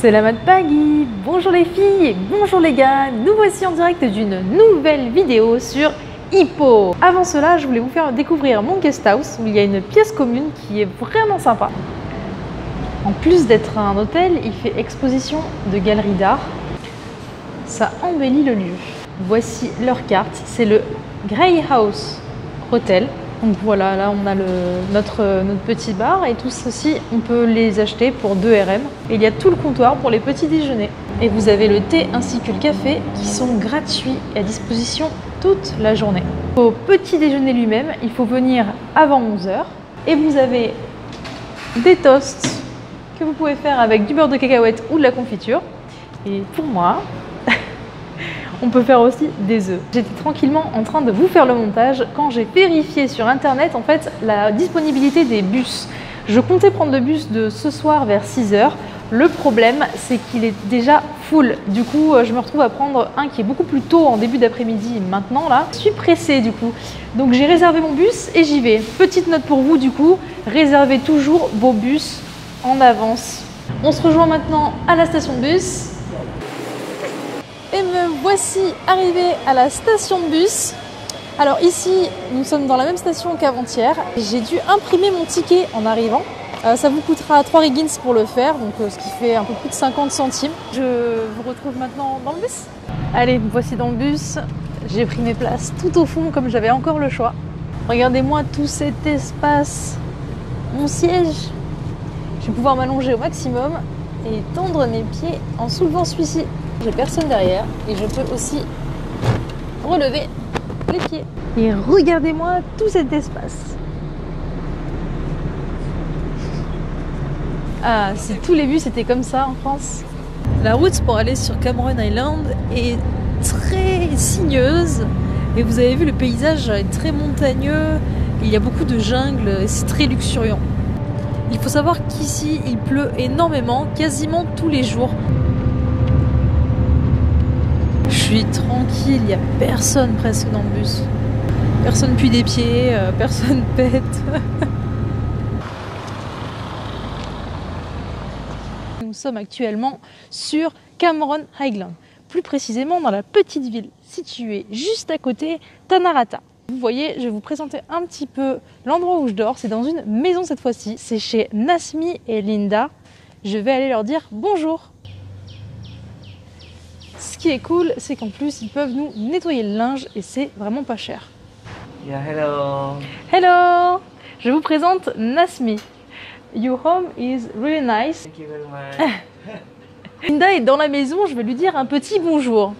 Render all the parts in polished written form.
C'est la Mad Paggy. Bonjour les filles et bonjour les gars. Nous voici en direct d'une nouvelle vidéo sur Hippo. Avant cela, je voulais vous faire découvrir mon guest house où il y a une pièce commune qui est vraiment sympa. En plus d'être un hôtel, il fait exposition de galeries d'art. Ça embellit le lieu. Voici leur carte. C'est le Grey House Hotel. Donc voilà, là on a notre petit bar et tout ceci, on peut les acheter pour 2 RM. Et il y a tout le comptoir pour les petits déjeuners. Et vous avez le thé ainsi que le café qui sont gratuits et à disposition toute la journée. Au petit déjeuner lui-même, il faut venir avant 11 h. Et vous avez des toasts que vous pouvez faire avec du beurre de cacahuète ou de la confiture. Et pour moi, on peut faire aussi des œufs. J'étais tranquillement en train de vous faire le montage quand j'ai vérifié sur internet en fait la disponibilité des bus. Je comptais prendre le bus de ce soir vers 6 h. Le problème c'est qu'il est déjà full. Du coup je me retrouve à prendre un qui est beaucoup plus tôt en début d'après-midi maintenant là. Je suis pressée du coup. Donc j'ai réservé mon bus et j'y vais. Petite note pour vous du coup, réservez toujours vos bus en avance. On se rejoint maintenant à la station de bus. Et me voici arrivée à la station de bus. Alors ici, nous sommes dans la même station qu'avant-hier. J'ai dû imprimer mon ticket en arrivant. Ça vous coûtera 3 riggins pour le faire, donc ce qui fait un peu plus de 50 centimes. Je vous retrouve maintenant dans le bus. Allez, me voici dans le bus. J'ai pris mes places tout au fond comme j'avais encore le choix. Regardez-moi tout cet espace. Mon siège. Je vais pouvoir m'allonger au maximum et tendre mes pieds en soulevant celui-ci. J'ai personne derrière et je peux aussi relever les pieds. Et regardez-moi tout cet espace. Ah, si tous les bus étaient comme ça en France. La route pour aller sur Cameron Island est très sinueuse et vous avez vu le paysage est très montagneux. Il y a beaucoup de jungle et c'est très luxuriant. Il faut savoir qu'ici il pleut énormément, quasiment tous les jours. Je suis tranquille, il n'y a personne presque dans le bus. Personne pue des pieds, personne pète. Nous sommes actuellement sur Cameron Highland, plus précisément dans la petite ville située juste à côté Tanarata. Vous voyez, je vais vous présenter un petit peu l'endroit où je dors. C'est dans une maison cette fois-ci. C'est chez Nasmi et Linda. Je vais aller leur dire bonjour. Ce qui est cool, c'est qu'en plus, ils peuvent nous nettoyer le linge et c'est vraiment pas cher. Yeah, hello. Hello! Je vous présente Nasmi. Your home is really nice. Thank you very much. Linda est dans la maison, je vais lui dire un petit bonjour.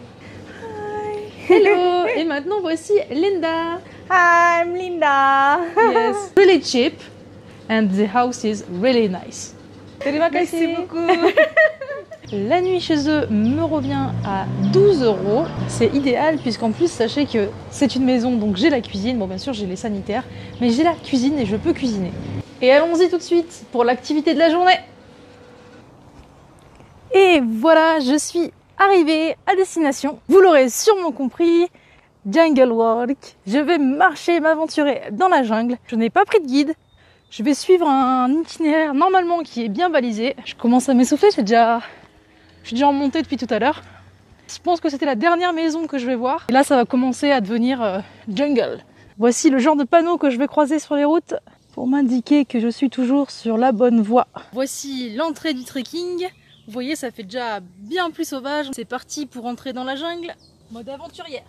Hi. Hello! Et maintenant, voici Linda. Hi, I'm Linda. Yes. Really cheap and the house is really nice. Merci beaucoup. La nuit chez eux me revient à 12 €. C'est idéal puisqu'en plus sachez que c'est une maison donc j'ai la cuisine. Bon bien sûr j'ai les sanitaires mais j'ai la cuisine et je peux cuisiner. Et allons-y tout de suite pour l'activité de la journée. Et voilà, je suis arrivée à destination. Vous l'aurez sûrement compris, Jungle Walk. Je vais marcher, m'aventurer dans la jungle. Je n'ai pas pris de guide. Je vais suivre un itinéraire normalement qui est bien balisé. Je commence à m'essouffler, je suis déjà en montée depuis tout à l'heure. Je pense que c'était la dernière maison que je vais voir. Et là, ça va commencer à devenir jungle. Voici le genre de panneau que je vais croiser sur les routes pour m'indiquer que je suis toujours sur la bonne voie. Voici l'entrée du trekking. Vous voyez, ça fait déjà bien plus sauvage. C'est parti pour entrer dans la jungle, mode aventurière.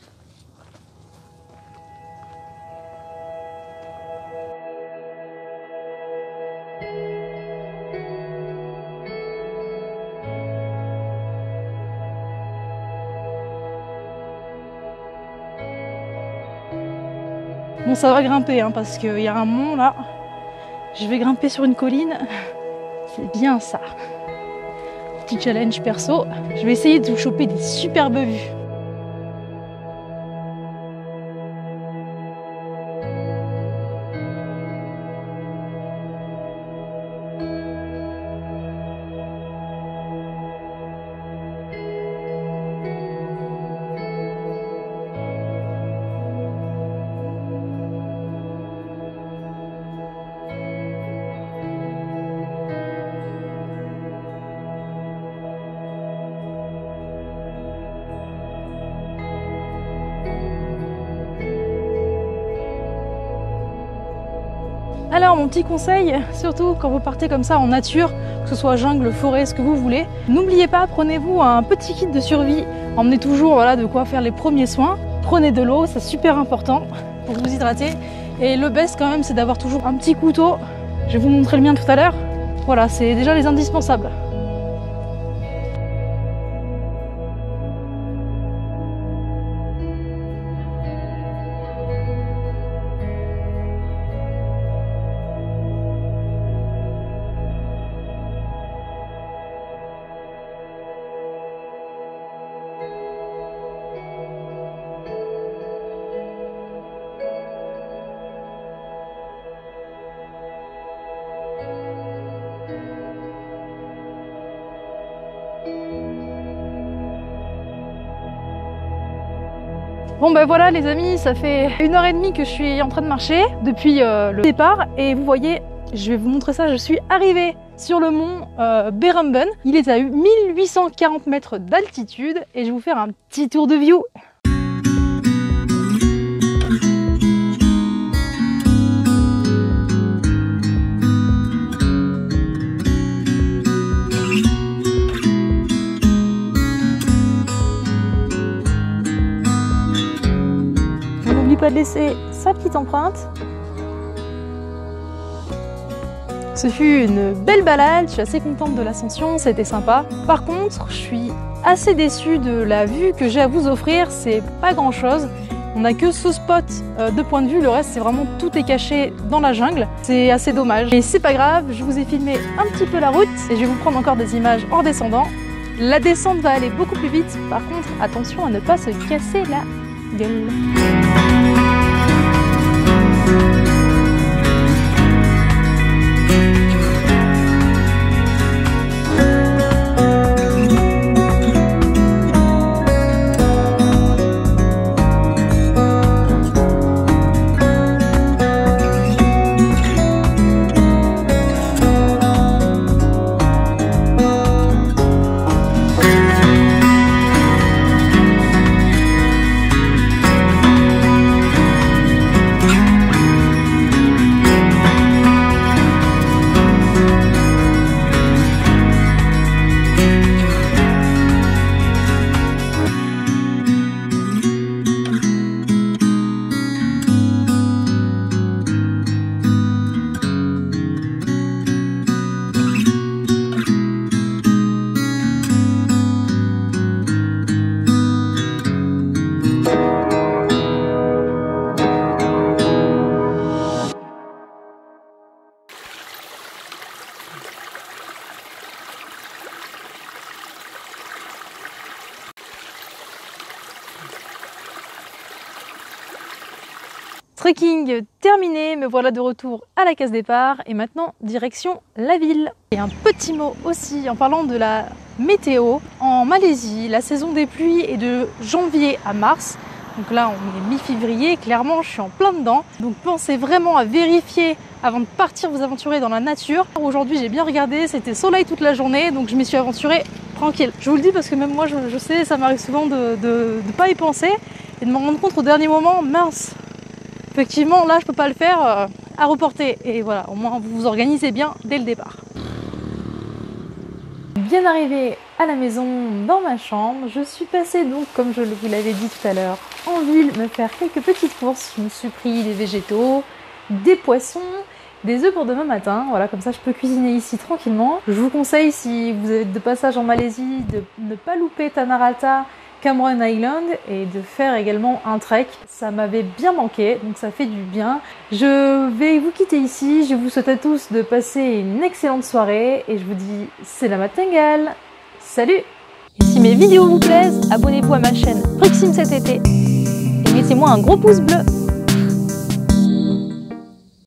Bon, ça va grimper hein, parce qu'il y a un mont là. Je vais grimper sur une colline. C'est bien ça. Petit challenge perso. Je vais essayer de vous choper des superbes vues. Alors mon petit conseil, surtout quand vous partez comme ça en nature, que ce soit jungle, forêt, ce que vous voulez, n'oubliez pas, prenez-vous un petit kit de survie, emmenez toujours voilà, de quoi faire les premiers soins, prenez de l'eau, c'est super important pour vous hydrater, et le best quand même c'est d'avoir toujours un petit couteau, je vais vous montrer le mien tout à l'heure, voilà c'est déjà les indispensables. Bon ben voilà les amis, ça fait 1h30 que je suis en train de marcher depuis le départ et vous voyez, je vais vous montrer ça, je suis arrivée sur le mont Berumben. Il est à 1840 mètres d'altitude et je vais vous faire un petit tour de view. Pas de laisser sa petite empreinte. Ce fut une belle balade, je suis assez contente de l'ascension, c'était sympa. Par contre, je suis assez déçue de la vue que j'ai à vous offrir, c'est pas grand chose. On n'a que ce spot de point de vue, le reste c'est vraiment tout est caché dans la jungle. C'est assez dommage. Mais c'est pas grave, je vous ai filmé un petit peu la route et je vais vous prendre encore des images en descendant. La descente va aller beaucoup plus vite, par contre attention à ne pas se casser la gueule. Trekking terminé, me voilà de retour à la case départ et maintenant direction la ville. Et un petit mot aussi en parlant de la météo. En Malaisie, la saison des pluies est de janvier à mars. Donc là, on est mi-février, clairement, je suis en plein dedans. Donc pensez vraiment à vérifier avant de partir vous aventurer dans la nature. Aujourd'hui, j'ai bien regardé, c'était soleil toute la journée, donc je m'y suis aventurée tranquille. Je vous le dis parce que même moi, je sais, ça m'arrive souvent de pas y penser et de me rendre compte au dernier moment, mince. Effectivement, là, je peux pas le faire, à reporter. Et voilà, au moins, vous vous organisez bien dès le départ. Bien arrivée à la maison, dans ma chambre, je suis passée donc, comme je vous l'avais dit tout à l'heure, en ville, me faire quelques petites courses. Je me suis pris des végétaux, des poissons, des œufs pour demain matin. Voilà, comme ça, je peux cuisiner ici tranquillement. Je vous conseille, si vous êtes de passage en Malaisie, de ne pas louper Tanah Rata, Cameron Island et de faire également un trek. Ça m'avait bien manqué, donc ça fait du bien. Je vais vous quitter ici. Je vous souhaite à tous de passer une excellente soirée et je vous dis Selamat tinggal. Salut! Et si mes vidéos vous plaisent, abonnez-vous à ma chaine Prixim cet été et mettez-moi un gros pouce bleu.